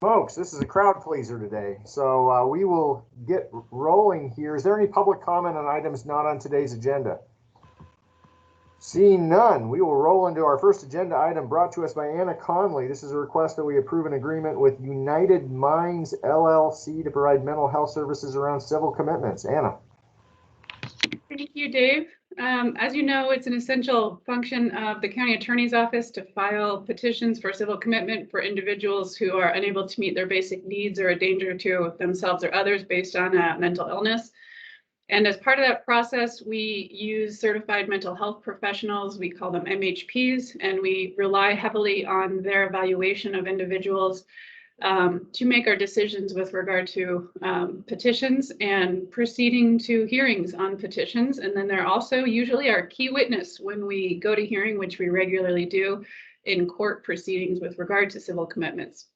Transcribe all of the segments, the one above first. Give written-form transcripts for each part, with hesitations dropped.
Folks, this is a crowd pleaser today, so we will get rolling here. Is there any public comment on items not on today's agenda? Seeing none, we will roll into our first agenda item brought to us by Anna Conley. This is a request that we approve an agreement with United Minds LLC to provide mental health services around civil commitments. Anna. Thank you, Dave. As you know, it's an essential function of the county attorney's office to file petitions for civil commitment for individuals who are unable to meet their basic needs or a danger to themselves or others based on a mental illness. And as part of that process, we use certified mental health professionals. We call them MHPs, and we rely heavily on their evaluation of individuals to make our decisions with regard to petitions and proceeding to hearings on petitions. And then they're also usually our key witness when we go to hearing, which we regularly do in court proceedings with regard to civil commitments.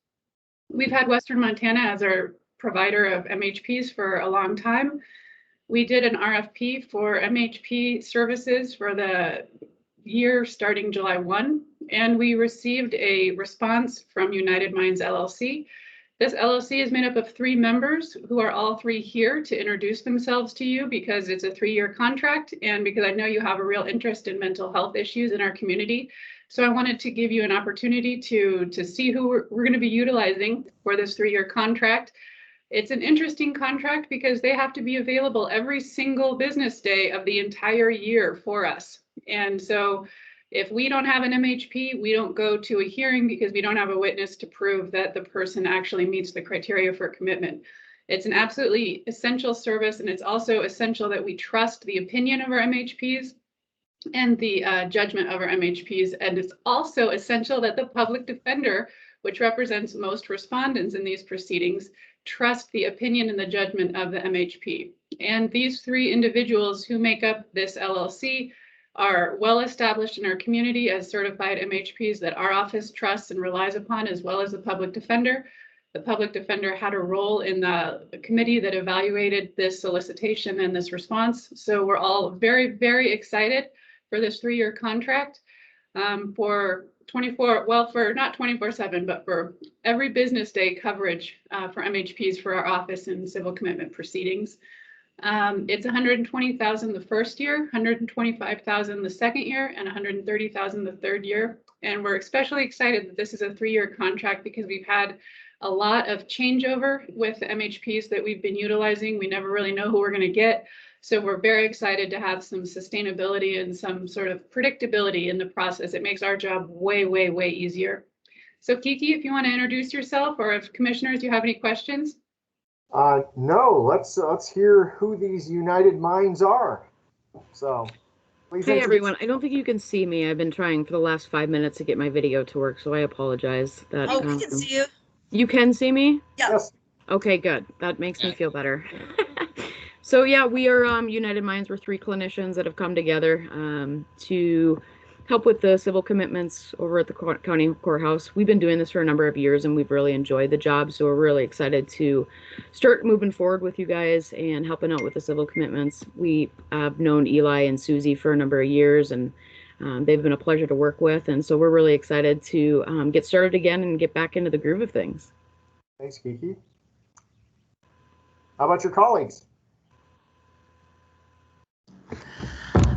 We've had Western Montana as our provider of MHPs for a long time. We did an RFP for MHP services for the year starting July 1, and we received a response from United Minds LLC. This LLC is made up of 3 members who are all 3 here to introduce themselves to you because it's a 3-year contract and because I know you have a real interest in mental health issues in our community. So I wanted to give you an opportunity to see who we're going to be utilizing for this 3-year contract. It's an interesting contract because they have to be available every single business day of the entire year for us. And so if we don't have an MHP, we don't go to a hearing because we don't have a witness to prove that the person actually meets the criteria for commitment. It's an absolutely essential service, and it's also essential that we trust the opinion of our MHPs and the judgment of our MHPs. And it's also essential that the public defender, which represents most respondents in these proceedings, trust the opinion and the judgment of the MHP. And these 3 individuals who make up this LLC are well established in our community as certified MHPs that our office trusts and relies upon, as well as the public defender. The public defender had a role in the committee that evaluated this solicitation and this response. So we're all very, very excited for this 3-year contract for 24, well, for not 24/7, but for every business day coverage for MHPs for our office in civil commitment proceedings. It's $120,000 the first year, $125,000 the second year, and $130,000 the third year. And we're especially excited that this is a 3-year contract because we've had a lot of changeover with the MHPs that we've been utilizing. We never really know who we're going to get. So we're very excited to have some sustainability and some sort of predictability in the process. It makes our job way, way, way easier. So Kiki, if you want to introduce yourself, or if commissioners, you have any questions? No, let's hear who these United Minds are. So please. Hey everyone, I don't think you can see me. I've been trying for the last 5 minutes to get my video to work, so I apologize. We can see you. You can see me? Yes. Okay, good. That makes me feel better. So yeah, we are United Minds. We're 3 clinicians that have come together to help with the civil commitments over at the county courthouse. We've been doing this for a number of years and we've really enjoyed the job. So we're really excited to start moving forward with you guys and helping out with the civil commitments. We have known Eli and Susie for a number of years, and they've been a pleasure to work with. And so we're really excited to get started again and get back into the groove of things. Thanks, Kiki. How about your colleagues?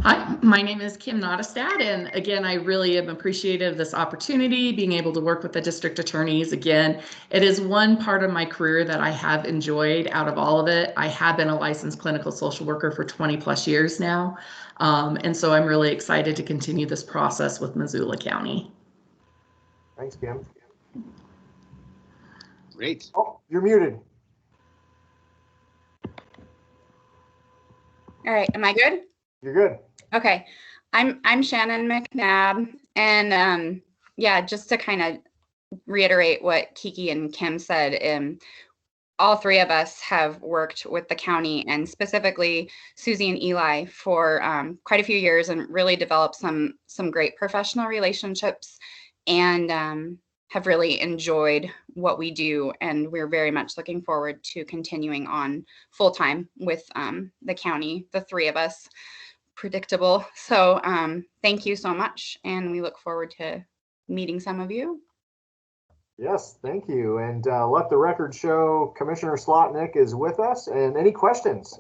Hi, my name is Kim Nottestad, and again, I really am appreciative of this opportunity, being able to work with the district attorneys. Again, it is one part of my career that I have enjoyed out of all of it. I have been a licensed clinical social worker for 20 plus years now, and so I'm really excited to continue this process with Missoula County. Thanks, Kim. Great. Oh, you're muted. All right, am I good? You're good. Okay, I'm Shannon McNabb, and yeah, just to kind of reiterate what Kiki and Kim said, all 3 of us have worked with the county, and specifically Susie and Eli, for quite a few years, and really developed some great professional relationships, and have really enjoyed what we do, and we're very much looking forward to continuing on full-time with the county, the 3 of us. Predictable. So thank you so much, and we look forward to meeting some of you. Yes, thank you. And let the record show Commissioner Slotnick is with us. And any questions?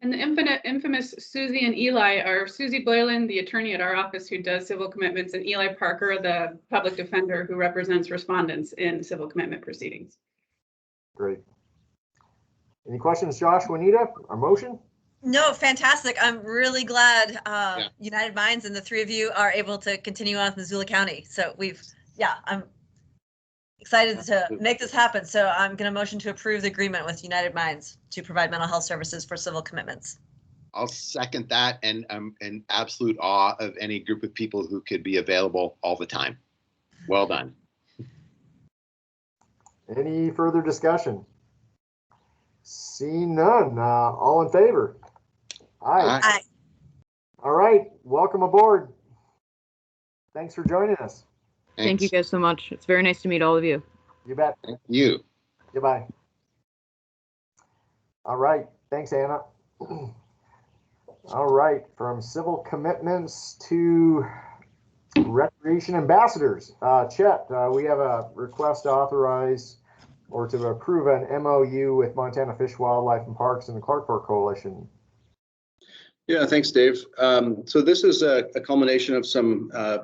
And the infamous Susie and Eli are Susie Boylan, the attorney at our office who does civil commitments, and Eli Parker, the public defender who represents respondents in civil commitment proceedings. Great. Any questions, Josh, Juanita? Our motion? No, fantastic. I'm really glad United Minds and the three of you are able to continue on with Missoula County. So I'm excited to make this happen. So I'm going to motion to approve the agreement with United Minds to provide mental health services for civil commitments. I'll second that, and I'm in absolute awe of any group of people who could be available all the time. Well done. Any further discussion? Seeing none. All in favor? Aye. Aye. All right. Welcome aboard. Thanks for joining us. Thank you Thanks. guys so much. It's very nice to meet all of you. You bet. Thank you. Goodbye. All right. Thanks, Anna. All right. From civil commitments to recreation ambassadors. Chet, we have a request to authorize or to approve an MOU with Montana Fish, Wildlife, and Parks and the Clark Fork Coalition. Yeah, thanks, Dave. So this is a culmination of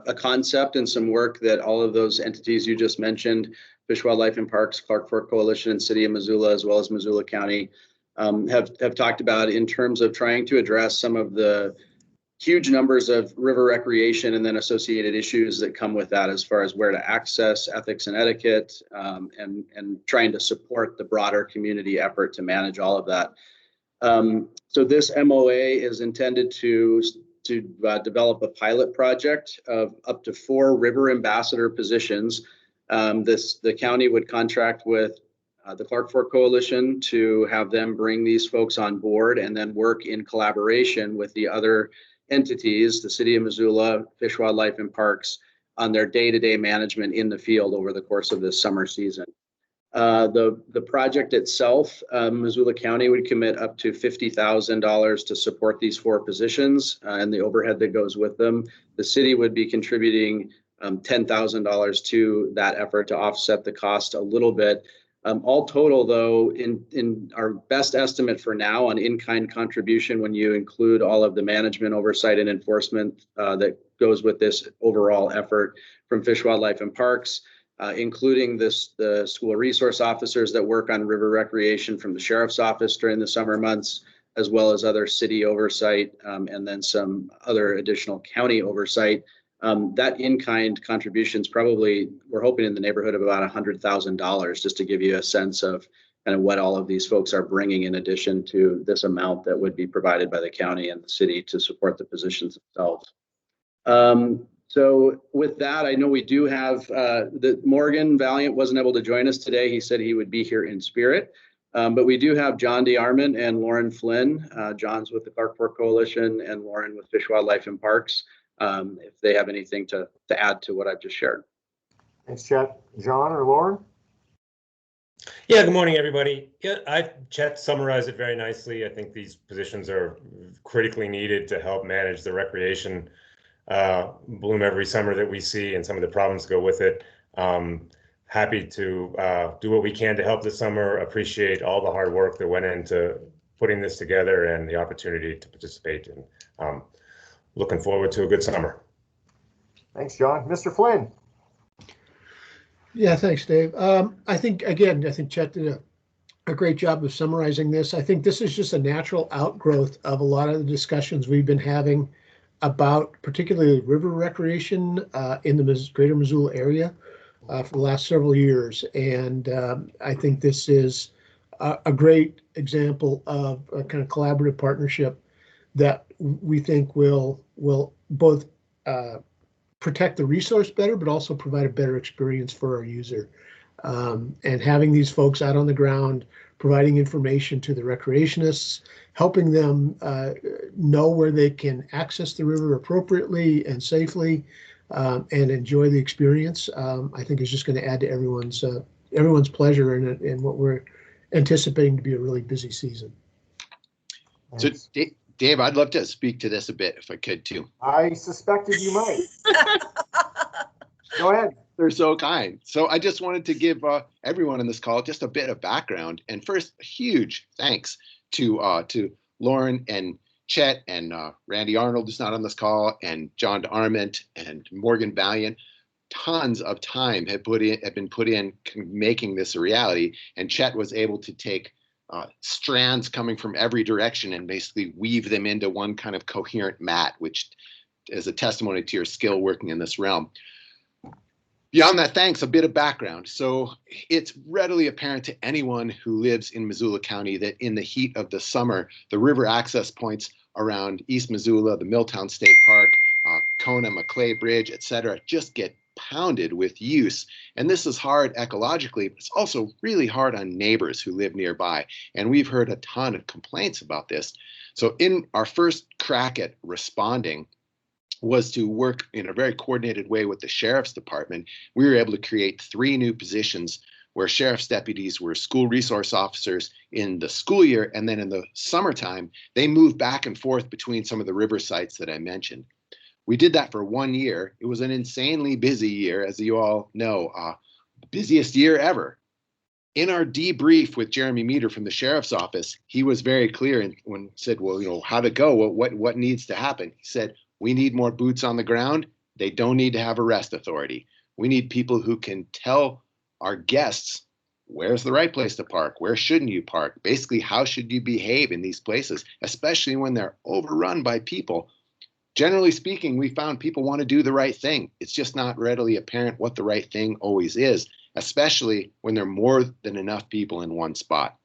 a concept and some work that all of those entities you just mentioned, Fish, Wildlife, and Parks, Clark Fork Coalition, and City of Missoula, as well as Missoula County, have talked about in terms of trying to address some of the huge numbers of river recreation and then associated issues that come with that as far as where to access, ethics and etiquette, and trying to support the broader community effort to manage all of that. So this MOA is intended to develop a pilot project of up to 4 river ambassador positions. The county would contract with the Clark Fork Coalition to have them bring these folks on board and then work in collaboration with the other entities, the City of Missoula, Fish, Wildlife, and Parks, on their day-to-day management in the field over the course of this summer season. The project itself, Missoula County would commit up to $50,000 to support these 4 positions and the overhead that goes with them. The city would be contributing $10,000 to that effort to offset the cost a little bit. All total, though, in our best estimate for now on in-kind contribution, when you include all of the management, oversight, and enforcement that goes with this overall effort from Fish, Wildlife, and Parks, including the school resource officers that work on river recreation from the sheriff's office during the summer months, as well as other city oversight, and then some other additional county oversight. That in-kind contributions probably, we're hoping in the neighborhood of about $100,000, just to give you a sense of kind of what all of these folks are bringing in addition to this amount that would be provided by the county and the city to support the positions themselves. So with that, I know we do have Morgan Valiant wasn't able to join us today. He said he would be here in spirit. But we do have John DeArmond and Lauren Flynn. John's with the Clark Fork Coalition and Lauren with Fish, Wildlife, and Parks, if they have anything to add to what I've just shared. Thanks, Chet. John or Lauren? Yeah, good morning, everybody. Yeah, Chet summarized it very nicely. I think these positions are critically needed to help manage the recreation bloom every summer that we see and some of the problems that go with it. Happy to do what we can to help this summer. Appreciate all the hard work that went into putting this together and the opportunity to participate. And looking forward to a good summer. Thanks, John. Mr. Flynn? Yeah, thanks, Dave. I think Chet did a great job of summarizing this. I think this is just a natural outgrowth of a lot of the discussions we've been having about particularly river recreation in the greater Missoula area for the last several years. And I think this is a great example of a kind of collaborative partnership that we think will both protect the resource better, but also provide a better experience for our user. And having these folks out on the ground, providing information to the recreationists, helping them know where they can access the river appropriately and safely, and enjoy the experience, I think is just going to add to everyone's pleasure in what we're anticipating to be a really busy season. So, Dave, I'd love to speak to this a bit if I could too. I suspected you might. Go ahead. They're so kind. So I just wanted to give everyone on this call just a bit of background. And first, a huge thanks to Lauren and Chet and Randy Arnold, who's not on this call, and John DeArmond and Morgan Valiant. Tons of time have been put in making this a reality. And Chet was able to take strands coming from every direction and basically weave them into one kind of coherent mat, which is a testimony to your skill working in this realm. Beyond that, thanks, a bit of background. So it's readily apparent to anyone who lives in Missoula County that in the heat of the summer, the river access points around East Missoula, the Milltown State Park, Kona, Maclay Bridge, etc., just get pounded with use. And this is hard ecologically, but it's also really hard on neighbors who live nearby. And we've heard a ton of complaints about this. So in our first crack at responding was to work in a very coordinated way with the Sheriff's Department. We were able to create 3 new positions where sheriff's deputies were school resource officers in the school year, and then in the summertime, they moved back and forth between some of the river sites that I mentioned. We did that for 1 year. It was an insanely busy year, as you all know, busiest year ever. In our debrief with Jeremy Meter from the Sheriff's Office, he was very clear and when said, well, you know, how to go, what needs to happen? He said, we need more boots on the ground. They don't need to have arrest authority. We need people who can tell our guests, where's the right place to park? Where shouldn't you park? Basically, how should you behave in these places, especially when they're overrun by people? Generally speaking, we found people want to do the right thing. It's just not readily apparent what the right thing always is, especially when there are more than enough people in one spot.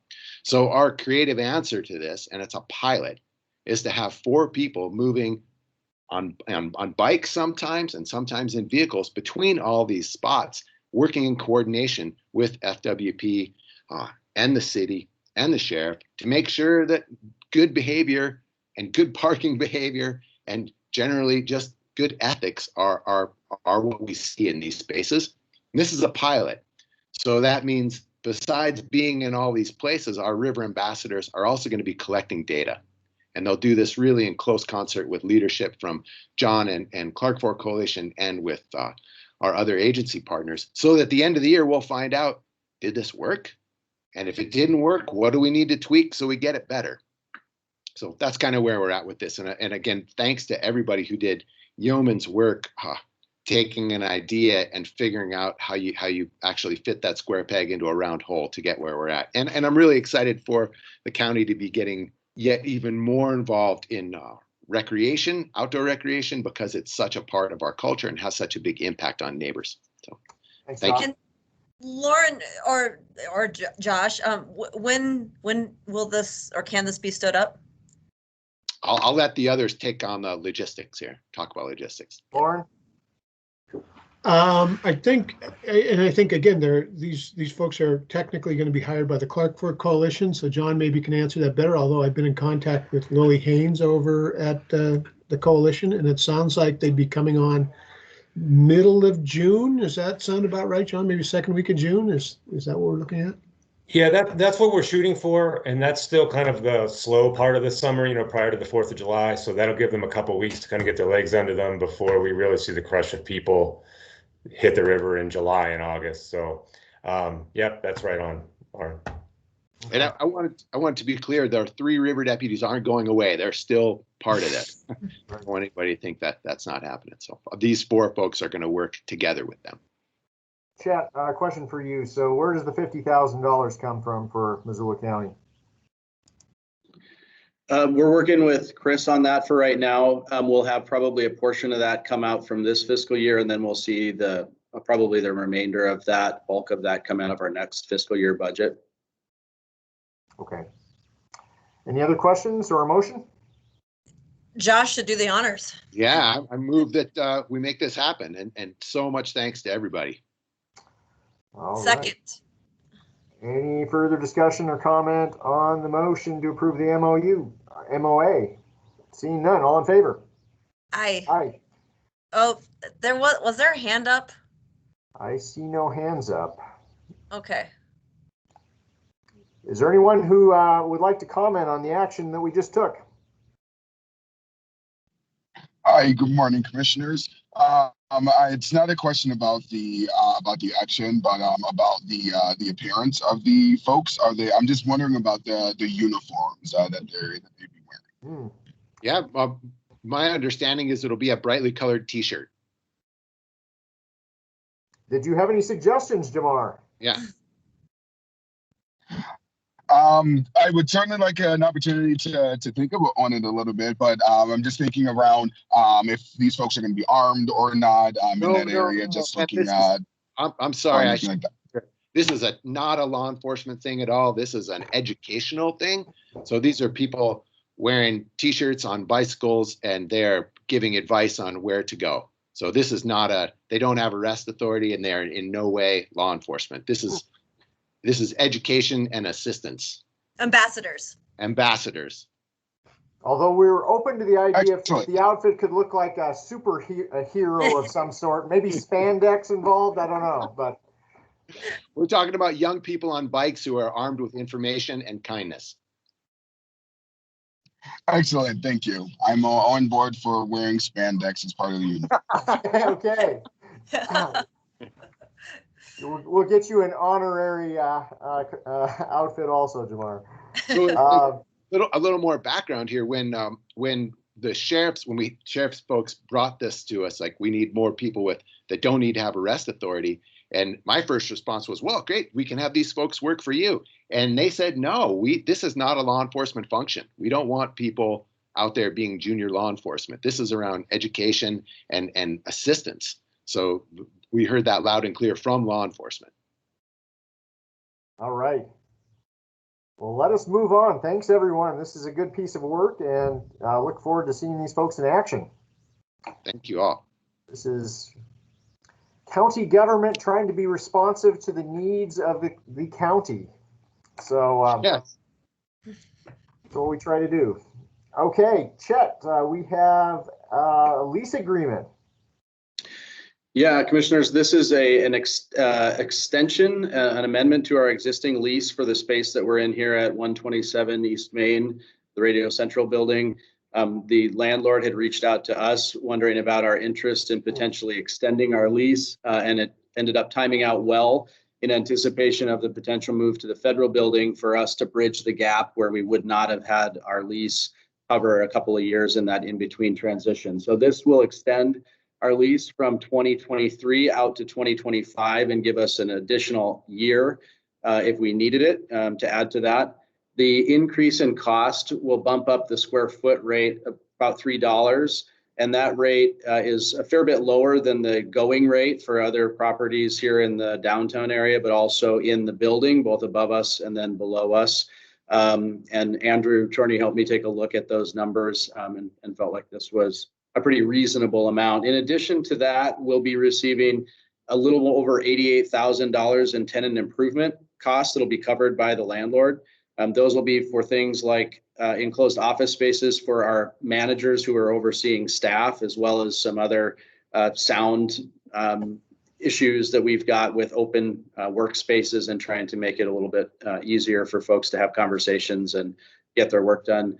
So our creative answer to this, and it's a pilot, is to have 4 people moving on bikes sometimes and sometimes in vehicles between all these spots, working in coordination with FWP and the city and the sheriff to make sure that good behavior and good parking behavior and generally just good ethics are what we see in these spaces. And this is a pilot. So that means besides being in all these places, our river ambassadors are also going to be collecting data. And they'll do this really in close concert with leadership from John and Clark Fork Coalition and with our other agency partners. So that at the end of the year, we'll find out, did this work? And if it didn't work, what do we need to tweak so we get it better? So that's kind of where we're at with this. And again, thanks to everybody who did yeoman's work, taking an idea and figuring out how you actually fit that square peg into a round hole to get where we're at. And I'm really excited for the county to be getting yet even more involved in recreation, outdoor recreation, because it's such a part of our culture and has such a big impact on neighbors. So thank you. And Lauren or Josh, when will this or can this be stood up? I'll let the others take on the logistics here, talk about logistics. Lauren? I think again, these folks are technically going to be hired by the Clark Fork Coalition, so John maybe can answer that better, although I've been in contact with Lily Haynes over at the coalition, and it sounds like they'd be coming on middle of June. Does that sound about right, John? Maybe second week of June? Is that what we're looking at? Yeah, that's what we're shooting for, and that's still kind of the slow part of the summer, you know, prior to the 4th of July. So that'll give them a couple of weeks to kind of get their legs under them before we really see the crush of people hit the river in July and August. So, yep, that's right on. And I want to be clear, the 3 river deputies aren't going away. They're still part of this. I don't want anybody to think that that's not happening. So these 4 folks are going to work together with them. Chet, question for you. So where does the $50,000 come from for Missoula County? We're working with Chris on that for right now. We'll have probably a portion of that come out from this fiscal year, and then we'll see probably the remainder of that, bulk of that, come out of our next fiscal year budget. Okay. Any other questions or a motion? Josh should do the honors. Yeah, I move that we make this happen, and so much thanks to everybody. All Second. Right. Any further discussion or comment on the motion to approve the MOA? Seeing none, all in favor? Aye. Aye. Oh, was there a hand up? I see no hands up. Okay. Is there anyone who would like to comment on the action that we just took? Hi, good morning, commissioners. It's not a question about the action, but about the appearance of the folks. I'm just wondering about the uniforms that they be wearing. Yeah, my understanding is it'll be a brightly colored T-shirt. Did you have any suggestions, Jamar? Yeah. I would certainly like an opportunity to think on it a little bit, but I'm just thinking around if these folks are going to be armed or not in that area. Just looking at. I'm sorry. Like that. This is not a law enforcement thing at all. This is an educational thing. So these are people wearing T-shirts on bicycles, and they're giving advice on where to go. So this is not they don't have arrest authority, and they're in no way law enforcement. This is education and assistance. Ambassadors. Although we were open to the idea if the outfit could look like a hero of some sort, maybe spandex involved. I don't know, but we're talking about young people on bikes who are armed with information and kindness. Excellent, thank you. I'm on board for wearing spandex as part of the uniform. Okay. We'll get you an honorary outfit also, Jamar. So a little more background here. When the sheriff's folks brought this to us, like, we need more people that don't need to have arrest authority. And my first response was, well, great, we can have these folks work for you. And they said, no, this is not a law enforcement function. We don't want people out there being junior law enforcement. This is around education and assistance. So we heard that loud and clear from law enforcement. All right. Well, let us move on. Thanks, everyone. This is a good piece of work, and I look forward to seeing these folks in action. Thank you all. This is county government trying to be responsive to the needs of the county. So yes. That's what we try to do. Okay, Chet, we have a lease agreement. Yeah, commissioners, this is an extension, an amendment to our existing lease for the space that we're in here at 127 East Main, the Radio Central building. The landlord had reached out to us wondering about our interest in potentially extending our lease, and it ended up timing out well in anticipation of the potential move to the federal building for us to bridge the gap where we would not have had our lease cover a couple of years in that in-between transition. So this will extend our lease from 2023 out to 2025 and give us an additional year if we needed it to add to that. The increase in cost will bump up the square foot rate about $3. And that rate is a fair bit lower than the going rate for other properties here in the downtown area, but also in the building, both above us and then below us. And Andrew Chorney helped me take a look at those numbers and felt like this was a pretty reasonable amount. In addition to that, we'll be receiving a little over $88,000 in tenant improvement costs that'll be covered by the landlord. Those will be for things like enclosed office spaces for our managers who are overseeing staff, as well as some other sound issues that we've got with open workspaces and trying to make it a little bit easier for folks to have conversations and get their work done.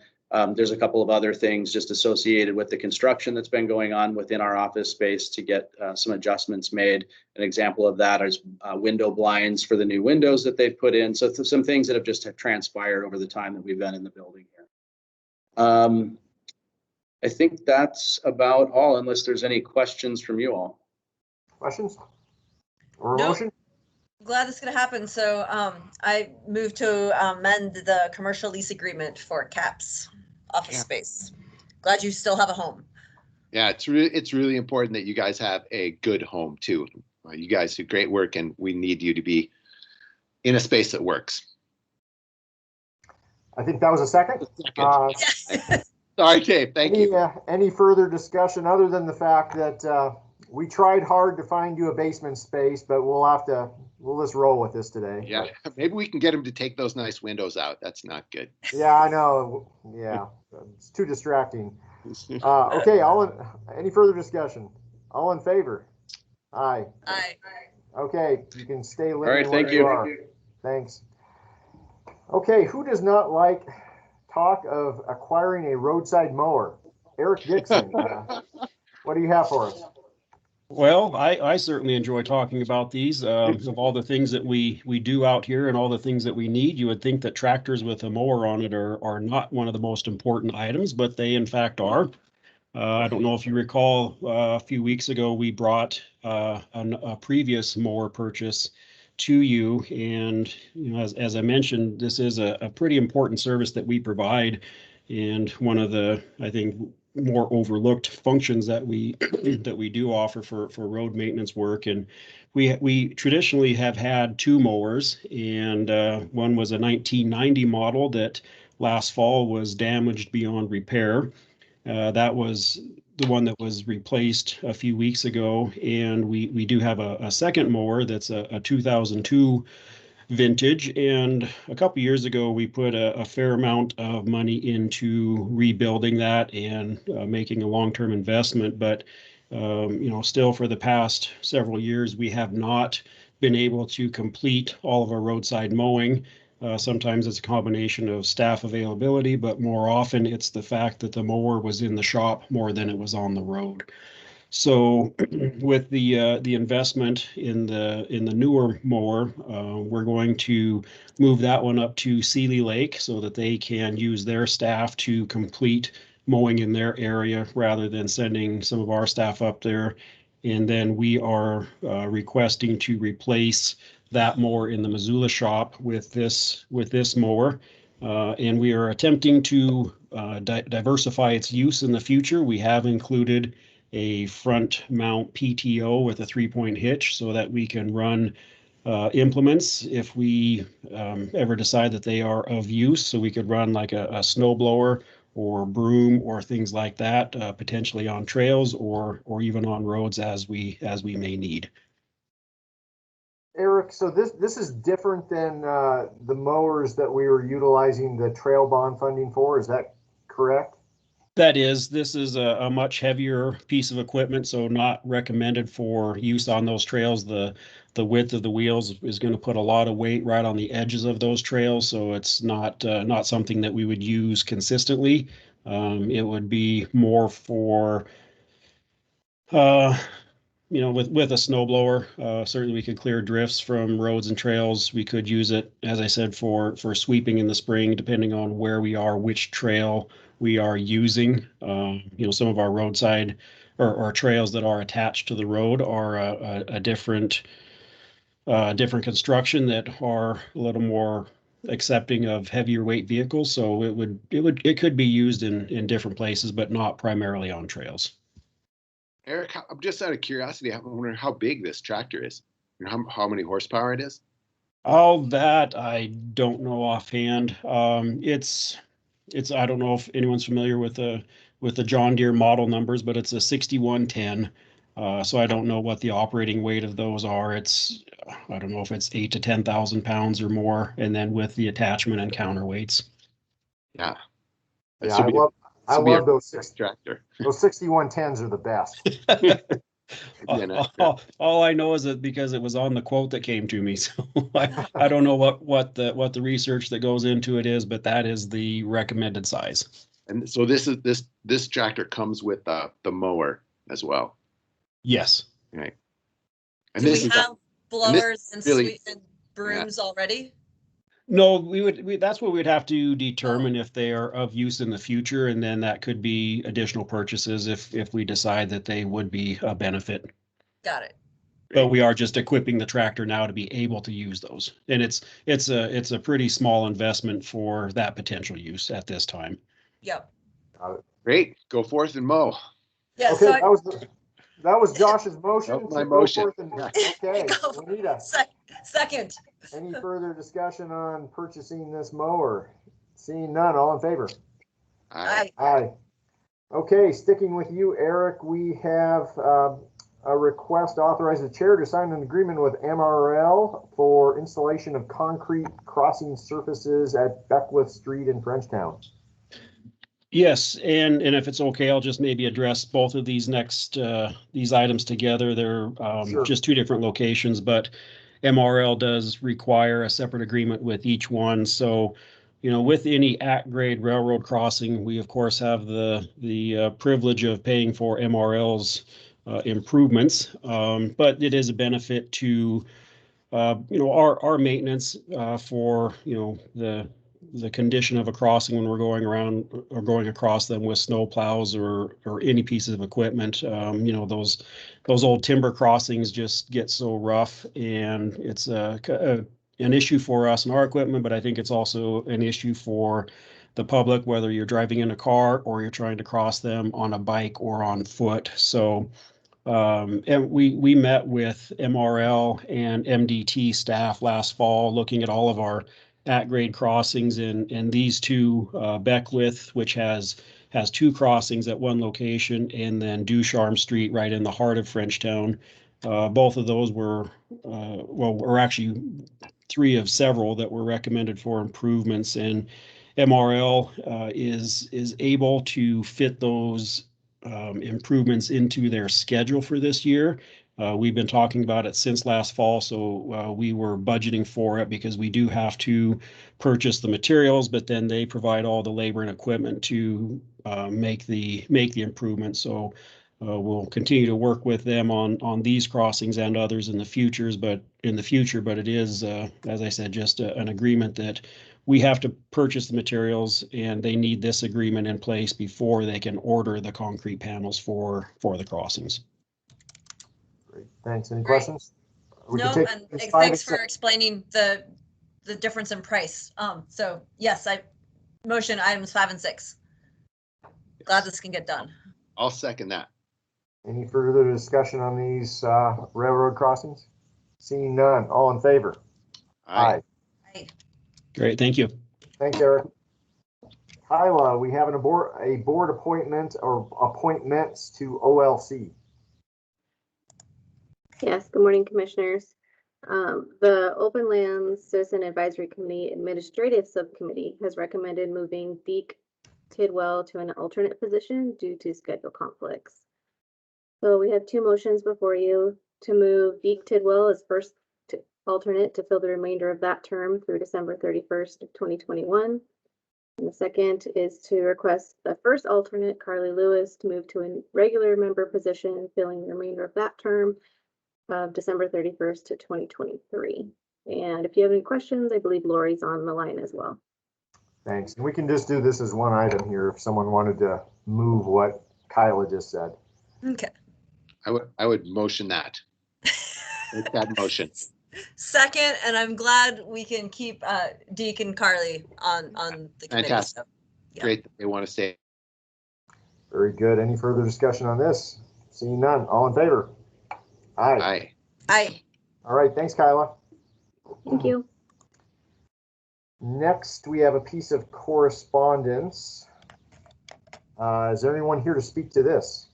There's a couple of other things just associated with the construction that's been going on within our office space to get some adjustments made. An example of that is window blinds for the new windows that they've put in. So some things that have just transpired over the time that we've been in the building here. I think that's about all, unless there's any questions from you all. Questions or Nope. motion? Glad this is going to happen. So I move to amend the commercial lease agreement for CAPS office space. Glad you still have a home. Yeah, it's really important that you guys have a good home too. You guys do great work, and we need you to be in a space that works. I think that was a second. Sorry, Dave. Thank you. Any further discussion other than the fact that we tried hard to find you a basement space, but we'll just roll with this today. Yeah, maybe we can get him to take those nice windows out. That's not good. Yeah, I know. Yeah, it's too distracting. Okay, any further discussion? All in favor? Aye. Aye. Okay, you can stay living. All right, thank you. Are. Thanks. Okay, who does not like talk of acquiring a roadside mower? Eric Dixon, what do you have for us? Well, I certainly enjoy talking about these. Of all the things that we do out here and all the things that we need, you would think that tractors with a mower on it are not one of the most important items, but they in fact are. I don't know if you recall, a few weeks ago, we brought a previous mower purchase to you. And you know, as I mentioned, this is a pretty important service that we provide. And one of the, I think, more overlooked functions that we that we do offer for road maintenance work. And we traditionally have had two mowers, and one was a 1990 model that last fall was damaged beyond repair. That was the one that was replaced a few weeks ago, and we do have a second mower that's a 2002 vintage. And a couple years ago, we put a fair amount of money into rebuilding that and making a long-term investment. But you know, still for the past several years, we have not been able to complete all of our roadside mowing. Sometimes it's a combination of staff availability, but more often it's the fact that the mower was in the shop more than it was on the road. So with the investment in the newer mower, we're going to move that one up to Sealy Lake so that they can use their staff to complete mowing in their area rather than sending some of our staff up there. And then we are requesting to replace that mower in the Missoula shop with this mower. And we are attempting to diversify its use in the future. We have included a front mount PTO with a 3-point hitch so that we can run implements if we ever decide that they are of use. So we could run like a snow blower or broom or things like that, potentially on trails or even on roads as we may need. Eric, so this is different than the mowers that we were utilizing the trail bond funding for. Is that correct? This is a much heavier piece of equipment, so not recommended for use on those trails. The width of the wheels is going to put a lot of weight right on the edges of those trails, so it's not something that we would use consistently. It would be more for you know, with a snowblower. Certainly we could clear drifts from roads and trails. We could use it, as I said, for sweeping in the spring, depending on where we are, which trail we are using. You know, some of our roadside or trails that are attached to the road are a different construction that are a little more accepting of heavier weight vehicles. So it could be used in different places, but not primarily on trails. Eric, I'm just out of curiosity. I'm wondering how big this tractor is and how many horsepower it is. All that I don't know offhand. It's I don't know if anyone's familiar with the John Deere model numbers, but it's a 6110. So I don't know what the operating weight of those are. I don't know if it's 8 to 10,000 pounds or more, and then with the attachment and counterweights. Yeah. Yeah, I love those tractor. Those 6110s are the best. All I know is that because it was on the quote that came to me, so I don't know what the research that goes into it is, but that is the recommended size. And so this tractor comes with the mower as well. Yes. Right. And do we have blowers and sweep and brooms already? No, that's what we'd have to determine if they are of use in the future, and then that could be additional purchases if we decide that they would be a benefit. Got it. But we are just equipping the tractor now to be able to use those, and it's a pretty small investment for that potential use at this time. Yep. Great. Go forth and mow. Yeah. Okay, so that was Josh's motion. That was my motion. Okay, Juanita. Second. Any further discussion on purchasing this mower? Seeing none, all in favor? Aye. Aye. Okay, sticking with you, Eric, we have a request to authorize the chair to sign an agreement with MRL for installation of concrete crossing surfaces at Beckwith Street in Frenchtown. Yes, and if it's okay, I'll just maybe address both of these these items together. They're Sure. just two different locations, but MRL does require a separate agreement with each one. So, you know, with any at-grade railroad crossing, we of course have the privilege of paying for MRL's improvements, but it is a benefit to our maintenance for the condition of a crossing when we're going around or going across them with snow plows or any pieces of equipment. Those old timber crossings just get so rough, and it's an issue for us and our equipment, but I think it's also an issue for the public, whether you're driving in a car or you're trying to cross them on a bike or on foot. So and we met with MRL and MDT staff last fall, looking at all of our at-grade crossings, and these two, Beckwith, which has 2 crossings at one location, and then Ducharme Street right in the heart of Frenchtown. Both of those were actually 3 of several that were recommended for improvements, and MRL is able to fit those improvements into their schedule for this year. We've been talking about it since last fall, so we were budgeting for it because we do have to purchase the materials, but then they provide all the labor and equipment to make the improvements. So we'll continue to work with them on these crossings and others in the future, but it is, as I said, just an agreement that we have to purchase the materials, and they need this agreement in place before they can order the concrete panels for the crossings. Great, thanks. Any Great. questions? No, and thanks for explaining the difference in price. So yes, I motion items 5 and 6. Glad this can get done. I'll second that. Any further discussion on these railroad crossings? Seeing none, all in favor? Aye. Aye. Great, thank you. Thanks, Eric. Kyla, we have a board appointment or appointments to OLC. Yes, good morning, commissioners. The Open Lands Citizen Advisory Committee Administrative Subcommittee has recommended moving Deke Tidwell to an alternate position due to schedule conflicts. So we have 2 motions before you to move Deke Tidwell as first alternate to fill the remainder of that term through December 31st of 2021. And the second is to request the first alternate, Carly Lewis, to move to a regular member position, filling the remainder of that term of December 31st to 2023. And if you have any questions, I believe Lori's on the line as well. Thanks. And we can just do this as one item here if someone wanted to move what Kyla just said. Okay. I would motion that. Make that motion. Second, and I'm glad we can keep Deke and Carly on the committee. Fantastic. So, yeah. Great that they want to stay. Very good. Any further discussion on this? Seeing none, all in favor? Aye. Aye. Aye. All right, thanks, Kyla. Thank you. Next, we have a piece of correspondence. Is there anyone here to speak to this?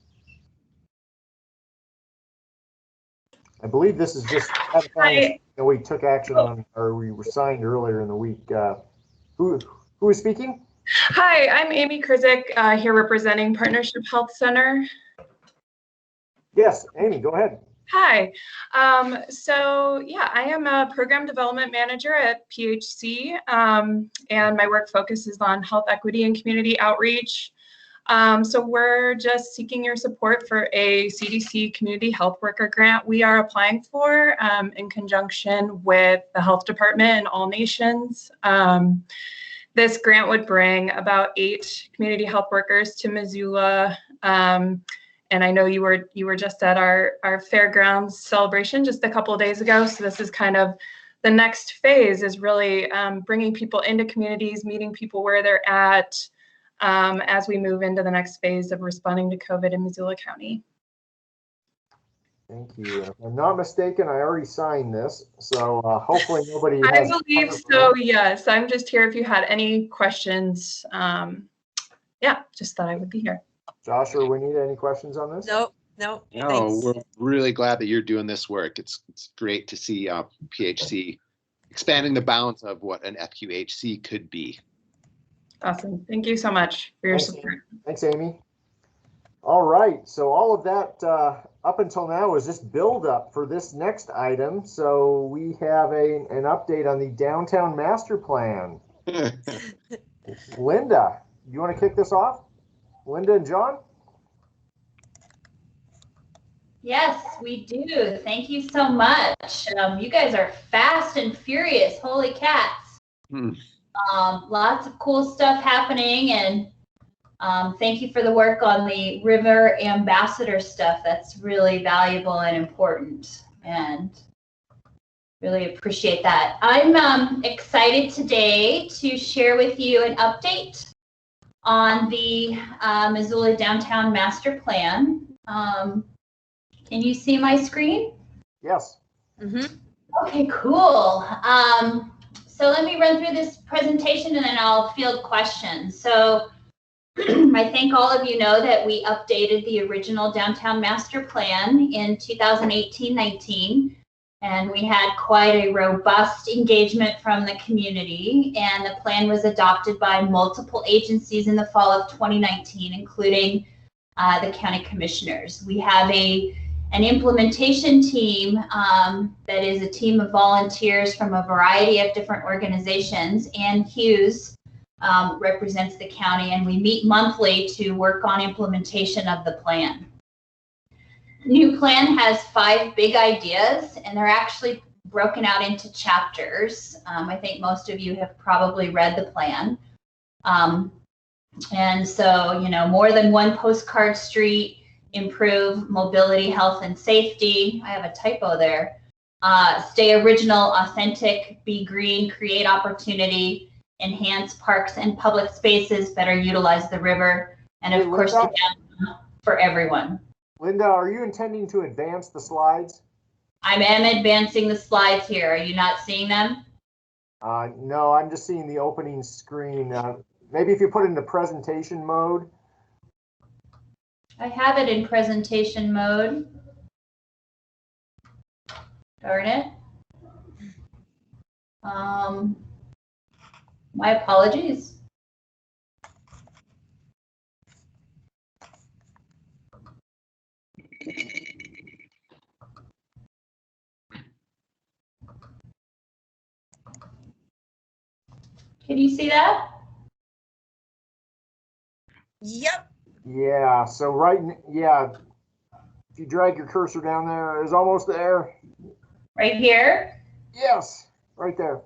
I believe this is just that we took action on, or we were signed earlier in the week. Who is speaking? Hi, I'm Amy Krzyk, here representing Partnership Health Center. Yes, Amy, go ahead. Hi. So yeah, I am a program development manager at PHC, and my work focuses on health equity and community outreach. So we're just seeking your support for a CDC community health worker grant we are applying for in conjunction with the health department and All Nations. This grant would bring about 8 community health workers to Missoula. And I know you were just at our fairgrounds celebration just a couple of days ago. So this is kind of the next phase, is really bringing people into communities, meeting people where they're at, as we move into the next phase of responding to COVID in Missoula County. Thank you. If I'm not mistaken, I already signed this, so hopefully nobody has. I believe so, yes. I'm just here if you had any questions. Yeah, just thought I would be here. Josh or Winnie, any questions on this? Nope. No, Thanks. we're really glad that you're doing this work. It's great to see PHC expanding the bounds of what an FQHC could be. Awesome. Thank you so much for your support. Thanks, Amy. All right. So all of that up until now is just build up for this next item. So we have an update on the downtown master plan. Linda, you want to kick this off? Linda and John? Yes, we do. Thank you so much. You guys are fast and furious. Holy cats. Lots of cool stuff happening, and thank you for the work on the river ambassador stuff. That's really valuable and important, and really appreciate that. I'm excited today to share with you an update on the Missoula Downtown Master Plan. Can you see my screen? Yes. Okay, cool. So let me run through this presentation and then I'll field questions. So I think all of you know that we updated the original Downtown Master Plan in 2018-19, and we had quite a robust engagement from the community, and the plan was adopted by multiple agencies in the fall of 2019, including the county commissioners. We have an implementation team that is a team of volunteers from a variety of different organizations. Ann Hughes represents the county, and we meet monthly to work on implementation of the plan. New plan has 5 big ideas, and they're actually broken out into chapters. I think most of you have probably read the plan. And so, you know, more than one postcard street, improve mobility, health, and safety. I have a typo there. Stay original, authentic, be green, create opportunity, enhance parks and public spaces, better utilize the river, and of course, the downtown for everyone. Linda, are you intending to advance the slides? I am advancing the slides here. Are you not seeing them? No, I'm just seeing the opening screen. Maybe if you put it into presentation mode. I have it in presentation mode. Darn it. My apologies. Can you see that? Yep. Yeah, so if you drag your cursor down there, it's almost there. Right here? Yes, right there.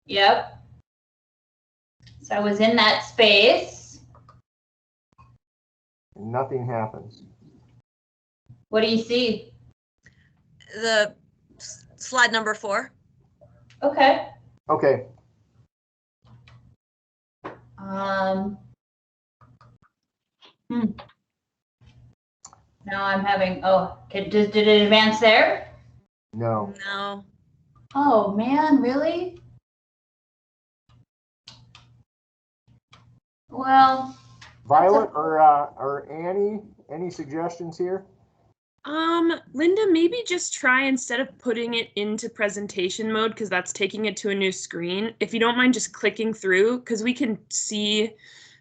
Yep. So I was in that space. Nothing happens. What do you see? The slide number 4. Okay. Okay. Now I'm having, did it advance there? No. No. Oh man, really? Well. Violet or Annie, any suggestions here? Linda, maybe just try, instead of putting it into presentation mode, because that's taking it to a new screen, if you don't mind just clicking through, because we can see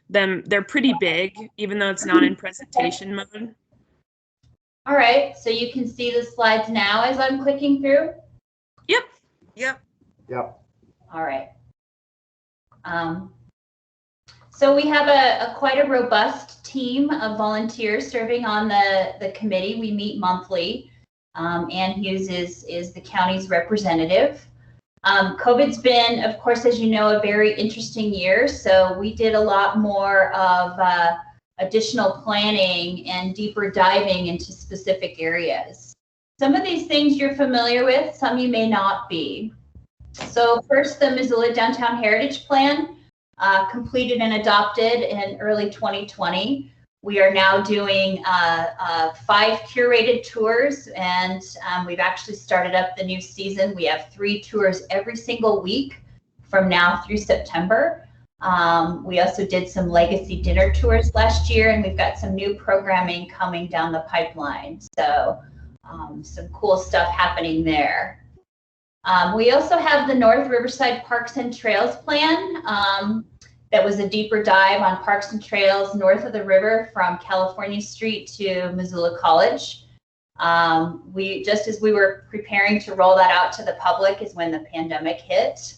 them. They're pretty big, even though it's not in presentation mode. All right, so you can see the slides now as I'm clicking through? Yep. Yep. Yep. All right. So we have quite a robust team of volunteers serving on the committee. We meet monthly. Ann Hughes is the county's representative. COVID's been, of course, as you know, a very interesting year. So we did a lot more of additional planning and deeper diving into specific areas. Some of these things you're familiar with, some you may not be. So first, the Missoula Downtown Heritage Plan, completed and adopted in early 2020. We are now doing 5 curated tours, and we've actually started up the new season. We have 3 tours every single week from now through September. We also did some legacy dinner tours last year, and we've got some new programming coming down the pipeline. So some cool stuff happening there. We also have the North Riverside Parks and Trails Plan. That was a deeper dive on parks and trails north of the river from California Street to Missoula College. Just as we were preparing to roll that out to the public is when the pandemic hit.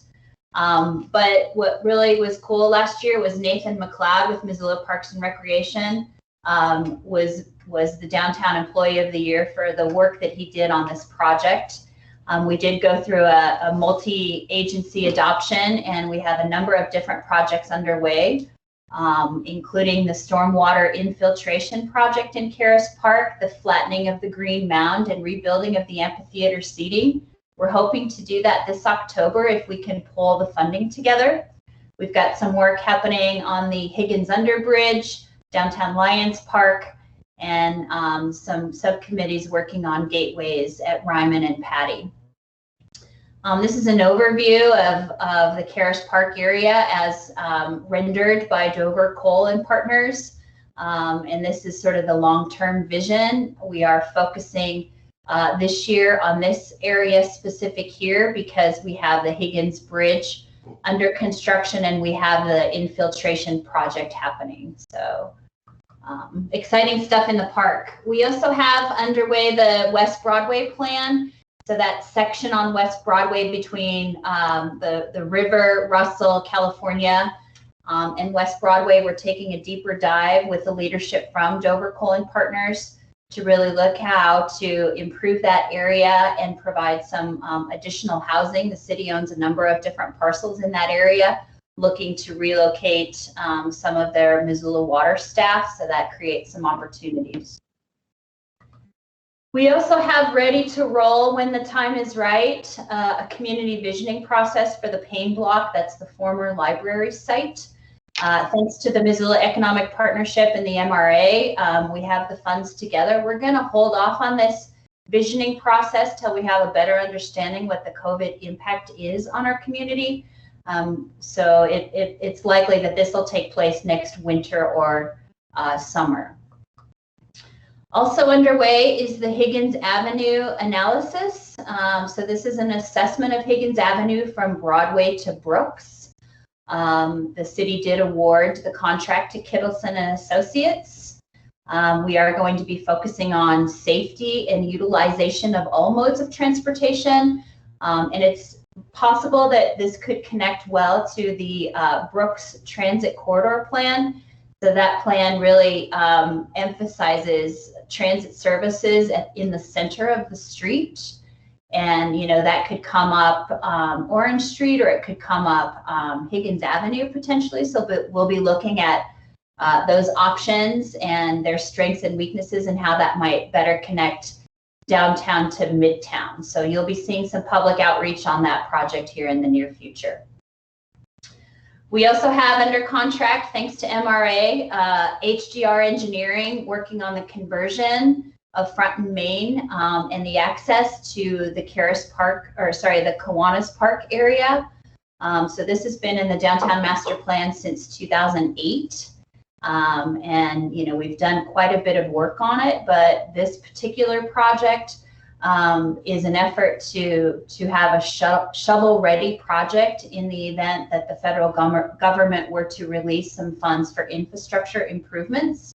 But what really was cool last year was Nathan McLeod with Missoula Parks and Recreation was was the Downtown Employee of the Year for the work that he did on this project. We did go through a multi-agency adoption, and we have a number of different projects underway, including the stormwater infiltration project in Caras Park, the flattening of the Green Mound, and rebuilding of the amphitheater seating. We're hoping to do that this October if we can pull the funding together. We've got some work happening on the Higgins Ave Bridge, downtown Lions Park, and some subcommittees working on gateways at Ryman and Patty. This is an overview of the Caras Park area as rendered by Dover Cole and Partners. And this is sort of the long-term vision. We are focusing this year on this area specific here because we have the Higgins Bridge under construction and we have the infiltration project happening. So exciting stuff in the park. We also have underway the West Broadway plan. So that section on West Broadway between the river, Russell, California, and West Broadway, we're taking a deeper dive with the leadership from Dover Cole and Partners to really look how to improve that area and provide some additional housing. The city owns a number of different parcels in that area, looking to relocate some of their Missoula water staff, so that creates some opportunities. We also have ready to roll when the time is right, a community visioning process for the Payne Block. That's the former library site. Thanks to the Missoula Economic Partnership and the MRA, we have the funds together. We're going to hold off on this visioning process till we have a better understanding what the COVID impact is on our community. So it's likely that this will take place next winter or summer. Also underway is the Higgins Avenue analysis. So this is an assessment of Higgins Avenue from Broadway to Brooks. The city did award the contract to Kittleson and Associates. We are going to be focusing on safety and utilization of all modes of transportation. And it's possible that this could connect well to the Brooks Transit Corridor Plan. So that plan really emphasizes transit services in the center of the street. And, you know, that could come up Orange Street, or it could come up Higgins Avenue potentially. So we'll be looking at those options and their strengths and weaknesses and how that might better connect downtown to midtown. So you'll be seeing some public outreach on that project here in the near future. We also have under contract, thanks to MRA, HDR Engineering working on the conversion of Front and Main and the access to the Caras Park, or sorry, the Kiwanis Park area. So this has been in the downtown master plan since 2008. And, you know, we've done quite a bit of work on it, but this particular project is an effort to have a shovel-ready project in the event that the federal government were to release some funds for infrastructure improvements.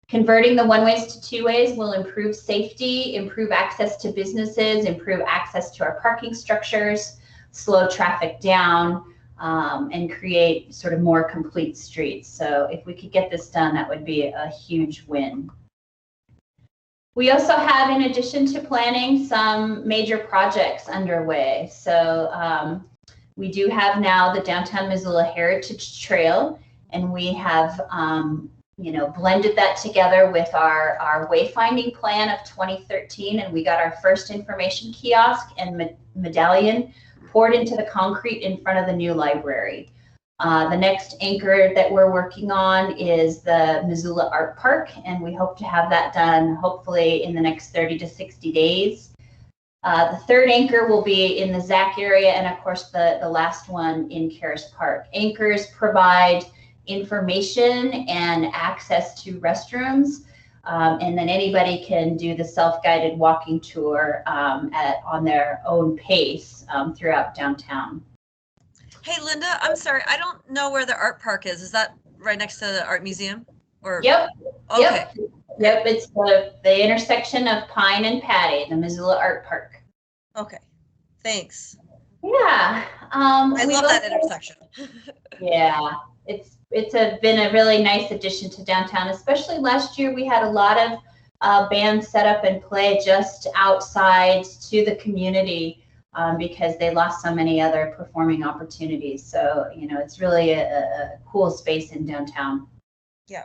Converting the one-ways to two-ways will improve safety, improve access to businesses, improve access to our parking structures, slow traffic down, and create sort of more complete streets. So if we could get this done, that would be a huge win. We also have, in addition to planning, some major projects underway. So we do have now the Downtown Missoula Heritage Trail, and we have you know, blended that together with our wayfinding plan of 2013, and we got our first information kiosk and medallion poured into the concrete in front of the new library. The next anchor that we're working on is the Missoula Art Park, and we hope to have that done hopefully in the next 30 to 60 days. The third anchor will be in the Zach area, and of course the last one in Caras Park. Anchors provide information and access to restrooms, and then anybody can do the self-guided walking tour on their own pace throughout downtown. Hey, Linda, I'm sorry, I don't know where the art park is. Is that right next to the art museum? Or Yep. Okay. Yep. It's the intersection of Pine and Patty, the Missoula Art Park. Okay. Thanks. Yeah. I love that intersection. Yeah. It's been a really nice addition to downtown, especially last year. We had a lot of band set up and play just outside to the community because they lost so many other performing opportunities. So, you know, it's really a cool space in downtown. Yeah.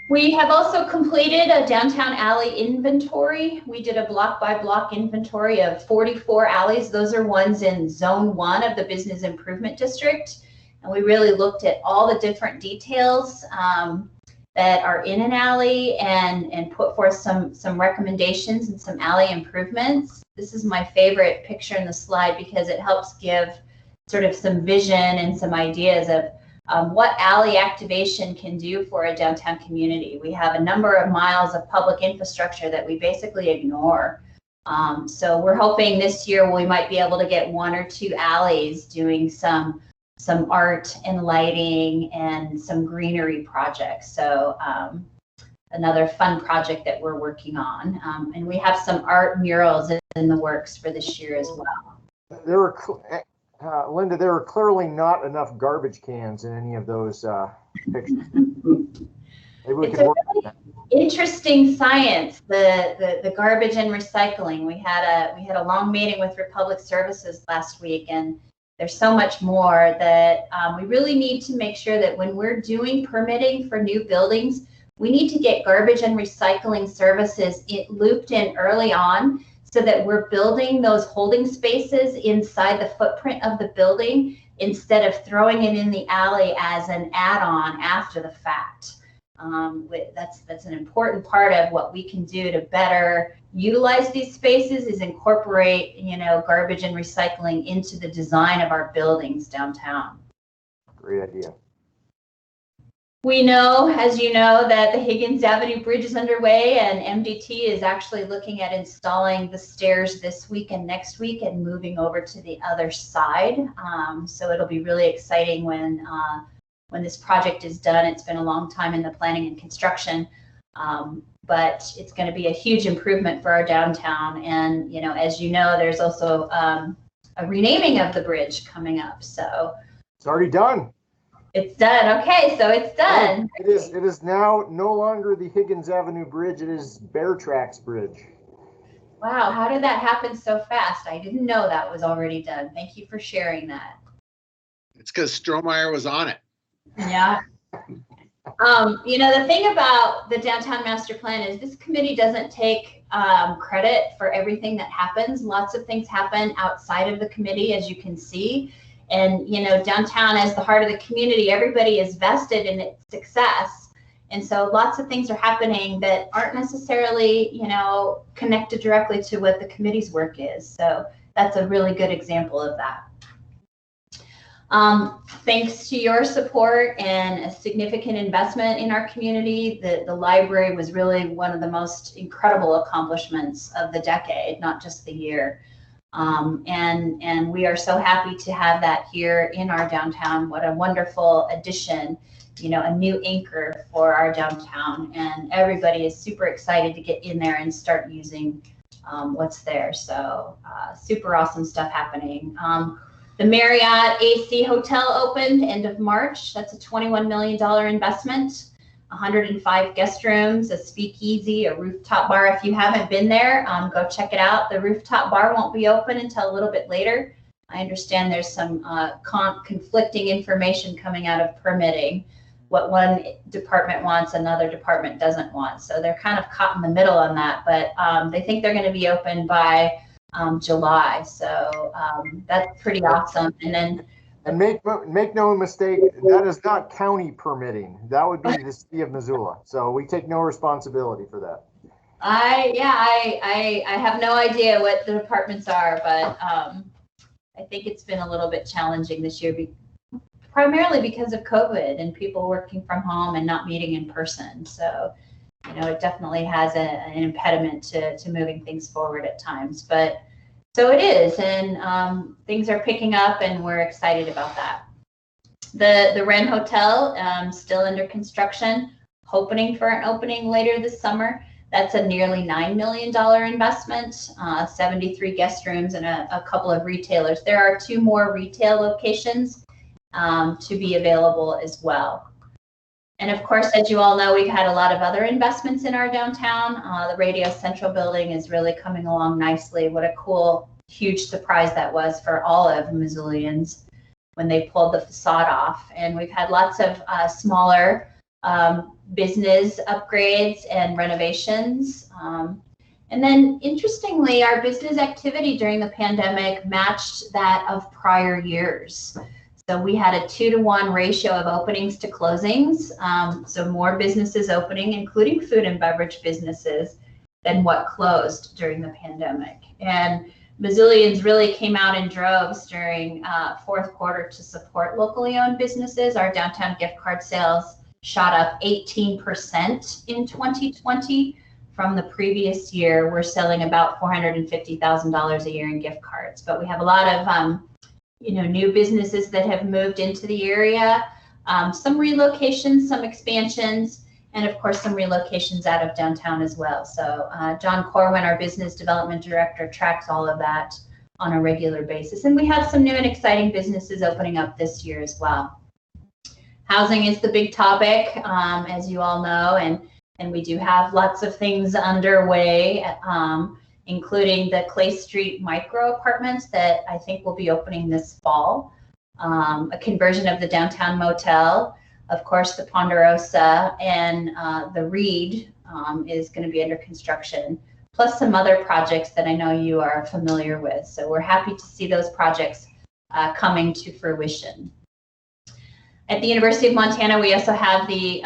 We have also completed a downtown alley inventory. We did a block by block inventory of 44 alleys. Those are ones in zone 1 of the business improvement district. And we really looked at all the different details that are in an alley and put forth some recommendations and some alley improvements. This is my favorite picture in the slide because it helps give sort of some vision and some ideas of what alley activation can do for a downtown community. We have a number of miles of public infrastructure that we basically ignore. So we're hoping this year we might be able to get 1 or 2 alleys doing some art and lighting and some greenery projects. So another fun project that we're working on. And we have some art murals in the works for this year as well. There were, Linda, there were clearly not enough garbage cans in any of those pictures. Maybe we It's can a work on really interesting science, the garbage and recycling. We had a long meeting with Republic Services last week, and there's so much more that we really need to make sure that when we're doing permitting for new buildings, we need to get garbage and recycling services looped in early on so that we're building those holding spaces inside the footprint of the building instead of throwing it in the alley as an add-on after the fact. That's an important part of what we can do to better utilize these spaces is incorporate, you know, garbage and recycling into the design of our buildings downtown. Great idea. We know, as you know, that the Higgins Ave Bridge is underway, and MDT is actually looking at installing the stairs this week and next week and moving over to the other side. So it'll be really exciting when this project is done. It's been a long time in the planning and construction, but it's going to be a huge improvement for our downtown. And, you know, as you know, there's also a renaming of the bridge coming up. So it's already done. It's done. Okay, so it's done. It is now no longer the Higgins Avenue Bridge. It is Bear Tracks Bridge. Wow, how did that happen so fast? I didn't know that was already done. Thank you for sharing that. It's because Strohmeyer was on it. Yeah. You know, the thing about the downtown master plan is this committee doesn't take credit for everything that happens. Lots of things happen outside of the committee, as you can see. And, you know, downtown as the heart of the community, everybody is vested in its success. And so lots of things are happening that aren't necessarily, you know, connected directly to what the committee's work is. So that's a really good example of that. Thanks to your support and a significant investment in our community, the library was really one of the most incredible accomplishments of the decade, not just the year. And we are so happy to have that here in our downtown. What a wonderful addition, you know, a new anchor for our downtown. And everybody is super excited to get in there and start using what's there. So super awesome stuff happening. The Marriott AC Hotel opened end of March. That's a $21 million investment. 105 guest rooms, a speakeasy, a rooftop bar. If you haven't been there, go check it out. The rooftop bar won't be open until a little bit later. I understand there's some conflicting information coming out of permitting. What one department wants, another department doesn't want. So they're kind of caught in the middle on that, but they think they're going to be open by July. So that's pretty awesome. And make no mistake, that is not county permitting. That would be the city of Missoula. So we take no responsibility for that. I have no idea what the departments are, but I think it's been a little bit challenging this year, primarily because of COVID and people working from home and not meeting in person. So, you know, it definitely has an impediment to moving things forward at times, but so it is, and things are picking up, and we're excited about that. The Wren Hotel, still under construction, hoping for an opening later this summer. That's a nearly $9 million investment, 73 guest rooms, and a couple of retailers. There are 2 more retail locations to be available as well. And of course, as you all know, we've had a lot of other investments in our downtown. The Radio Central building is really coming along nicely. What a cool, huge surprise that was for all of Missoulians when they pulled the facade off. And we've had lots of smaller business upgrades and renovations. And then interestingly, our business activity during the pandemic matched that of prior years. So we had a 2-to-1 ratio of openings to closings. So more businesses opening, including food and beverage businesses, than what closed during the pandemic. And Missoulians really came out in droves during fourth quarter to support locally owned businesses. Our downtown gift card sales shot up 18% in 2020 from the previous year. We're selling about $450,000 a year in gift cards, but we have a lot of new businesses that have moved into the area, some relocations, some expansions, and of course some relocations out of downtown as well. So John Corwin, our business development director, tracks all of that on a regular basis. And we have some new and exciting businesses opening up this year as well. Housing is the big topic, as you all know, and we do have lots of things underway, including the Clay Street micro apartments that I think will be opening this fall, a conversion of the downtown motel, of course the Ponderosa, and the Reed is going to be under construction, plus some other projects that I know you are familiar with. So we're happy to see those projects coming to fruition. At the University of Montana, we also have the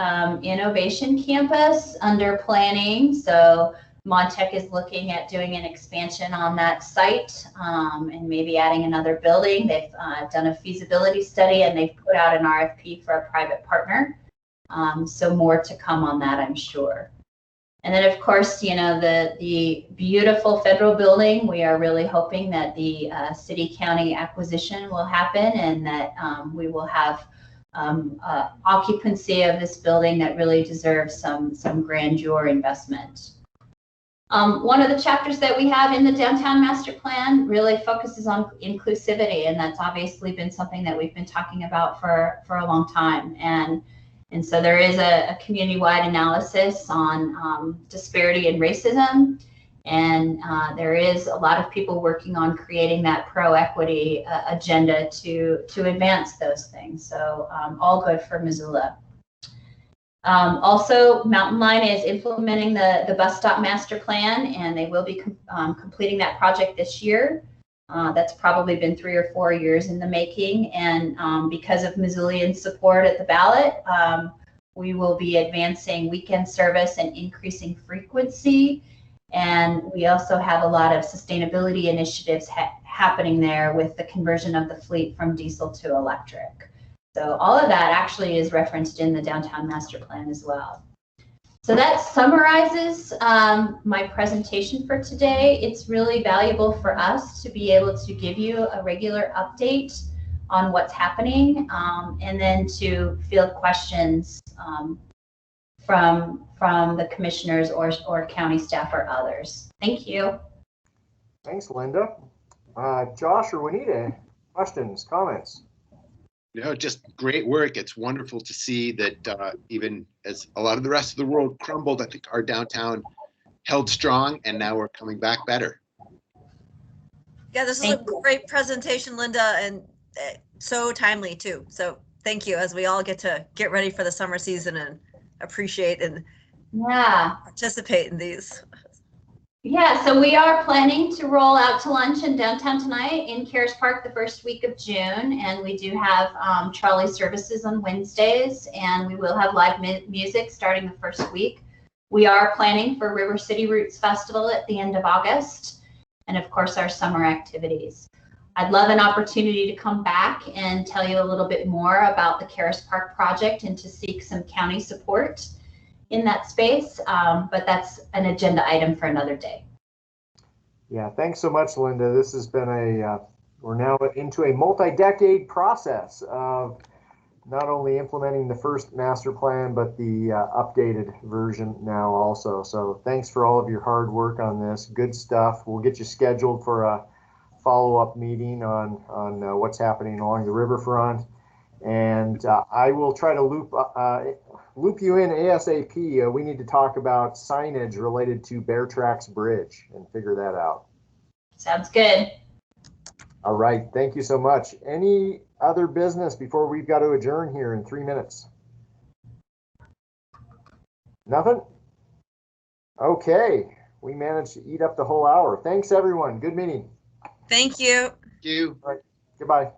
Innovation Campus under planning. So Montech is looking at doing an expansion on that site and maybe adding another building. They've done a feasibility study and they've put out an RFP for a private partner. So more to come on that, I'm sure. And then of course, the beautiful federal building, we are really hoping that the city-county acquisition will happen and that we will have occupancy of this building that really deserves some grandeur investment. One of the chapters that we have in the downtown master plan really focuses on inclusivity, and that's obviously been something that we've been talking about for a long time. And so there is a community-wide analysis on disparity and racism, and there is a lot of people working on creating that pro-equity agenda to advance those things. So all good for Missoula. Also, Mountain Line is implementing the bus stop master plan, and they will be completing that project this year. That's probably been 3 or 4 years in the making, and because of Missoulian support at the ballot, we will be advancing weekend service and increasing frequency. And we also have a lot of sustainability initiatives happening there with the conversion of the fleet from diesel to electric. So all of that actually is referenced in the downtown master plan as well. So that summarizes my presentation for today. It's really valuable for us to be able to give you a regular update on what's happening and then to field questions from the commissioners or county staff or others. Thank you. Thanks, Linda. Josh or Juanita, questions, comments? Just great work. It's wonderful to see that even as a lot of the rest of the world crumbled, I think our downtown held strong, and now we're coming back better. Yeah, this is a great presentation, Linda, and so timely too. So thank you, as we all get ready for the summer season and appreciate and participate in these. Yeah, so we are planning to roll out to lunch in downtown tonight in Cares Park the first week of June, and we do have trolley services on Wednesdays, and we will have live music starting the first week. We are planning for River City Roots Festival at the end of August, and of course our summer activities. I'd love an opportunity to come back and tell you a little bit more about the Cares Park project and to seek some county support in that space, but that's an agenda item for another day. Yeah, thanks so much, Linda. This has been we're now into a multi-decade process of not only implementing the first master plan, but the updated version now also. So thanks for all of your hard work on this. Good stuff. We'll get you scheduled for a follow-up meeting on what's happening along the riverfront. And I will try to loop loop you in ASAP. We need to talk about signage related to Bear Tracks Bridge and figure that out. Sounds good. All right. Thank you so much. Any other business before we've got to adjourn here in 3 minutes? Nothing? Okay. We managed to eat up the whole hour. Thanks, everyone. Good meeting. Thank you. Thank you. All right. Goodbye.